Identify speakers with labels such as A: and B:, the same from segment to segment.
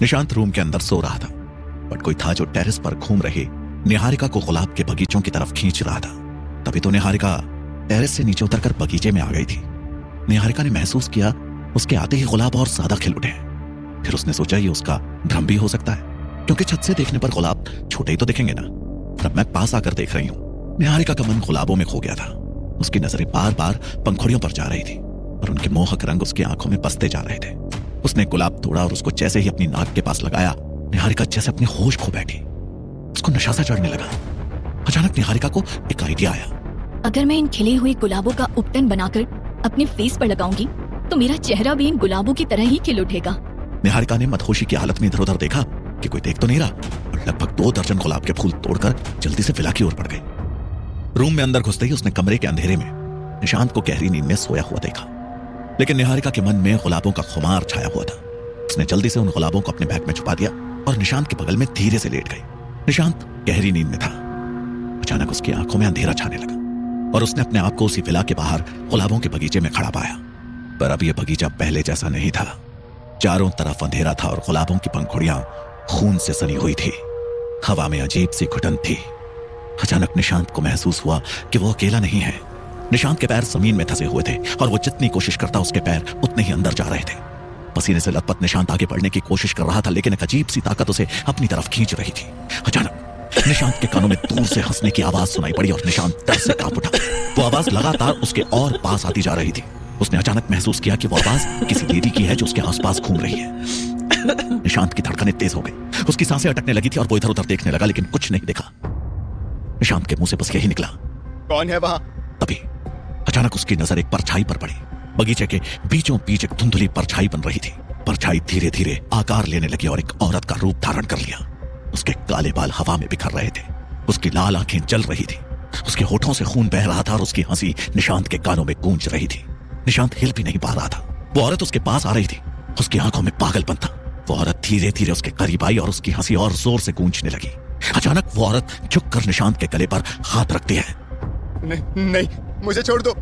A: Nishant room के अंदर सो रहा था, बट कोई था जो टेरेस पर घूम रहे निहारिका को गुलाब के बगीचों की तरफ खींच रहा था। तभी तो निहारिका टेरेस से नीचे उतरकर बगीचे में आ गई थी। निहारिका ने महसूस किया उसके आते ही गुलाब और ज्यादा खिल उठे। फिर उसने सोचा ये उसका भ्रम भी हो सकता है, क्योंकि छत से देखने पर गुलाब छोटे ही तो दिखेंगे ना। पर अब मैं पास आकर देख रही हूँ। निहारिका का मन गुलाबों में खो गया था। उसकी नजरें बार बार पंखुड़ियों पर जा रही थी और उनके मोहक रंग उसकी आंखों में बसते जा रहे थे। उसने गुलाब तोड़ा और उसको जैसे ही अपनी नाक के पास लगाया, निहारिका जैसे अपने होश खो बैठी। उसको नशा सा चढ़ने लगा। अचानक निहारिका को एक आइडिया आया।
B: अगर मैं इन खिले हुए गुलाबों का उपटन बनाकर अपने फेस पर लगाऊंगी तो मेरा चेहरा भी इन गुलाबों की तरह ही खिल उठेगा।
A: निहारिका ने मदहोशी की हालत में इधर उधर देखा कि कोई देख तो नहीं रहा, और लगभग 2 दर्जन गुलाब के फूल तोड़कर जल्दी से विला की ओर बढ़ गई। रूम में अंदर घुसते ही उसने कमरे के अंधेरे में निशांत को गहरी नींद में सोया हुआ देखा, लेकिन निहारिका के मन में गुलाबों का खुमार छाया हुआ था। उसने जल्दी से उन गुलाबों को अपने बैग में छुपा दिया और निशांत के बगल में धीरे से लेट गई। निशांत गहरी नींद में था। अचानक उसकी आंखों में अंधेरा छाने लगा और उसने अपने आप को उसी विला के बाहर गुलाबों के बगीचे में खड़ा पाया। पर अब यह बगीचा पहले जैसा नहीं था। चारों तरफ अंधेरा था और गुलाबों की पंखुड़ियां खून से सनी हुई थी। हवा में अजीब सी घुटन थी। अचानक निशांत को महसूस हुआ कि वो अकेला नहीं है। निशांत के पैर जमीन में धंसे हुए थे और वो जितनी कोशिश करता उसके पैर उतने ही अंदर जा रहे थे। पसीने से लथपथ निशांत आगे बढ़ने की कोशिश कर रहा था, लेकिन एक अजीब सी ताकत उसे अपनी तरफ खींच रही थी। अचानक निशांत के कानों में दूर से हंसने की आवाज सुनाई पड़ी और निशांत डर से कांप उठा। वो आवाज लगातार उसके और पास आती जा रही थी। उसने अचानक महसूस किया कि वो आवाज किसी लेडी की है जो उसके आसपास घूम रही है। निशांत की धड़कनें तेज हो गई। उसकी सांसें अटकने लगी थी और वो इधर उधर देखने लगा, लेकिन कुछ नहीं देखा। निशांत के मुंह से बस यही निकला,
C: कौन है वहां?
A: तभी अचानक उसकी नजर एक परछाई पर पड़ी। बगीचे के बीचों बीच एक धुंधली परछाई बन रही थी। परछाई धीरे धीरे आकार लेने लगी और एक औरत का रूप धारण कर लिया। उसके काले बाल हवा में बिखर रहे थे। उसकी लाल आंखें जल रही थी। उसके होठों से खून बह रहा था और उसकी हंसी निशांत के कानों में गूंज रही थी। निशांत हिल भी नहीं पा रहा था। वो औरत उसके पास आ रही थी। उसकी आंखों में पागलपन था। वो औरत धीरे धीरे उसके करीब आई और उसकी हंसी और जोर से गूंजने लगी। अचानक वो औरत झुककर निशांत के गले पर हाथ रखती है।
C: नहीं, मुझे छोड़ दो।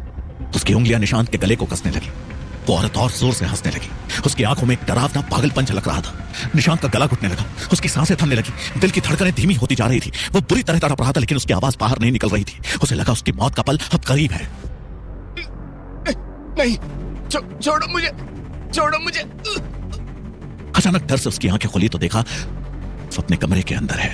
A: उसकी उंगलियां निशांत के गले को कसने लगी। वो औरत और जोर से हंसने लगी। उसकी आंखों में एक डरावना पागलपन झलक रहा था। निशांत का गला घुटने लगा। उसकी सांसें थमने लगी। दिल की धड़कनें धीमी होती जा रही थी। वो बुरी तरह तड़प रहा था, लेकिन उसकी आवाज बाहर नहीं निकल रही थी। उसे लगा उसकी मौत का पल अब करीब है।
C: नहीं, छोड़ो मुझे, छोड़ो मुझे।
A: अचानक डर से उसकी आंखें खुली तो देखा वो अपने कमरे के अंदर है।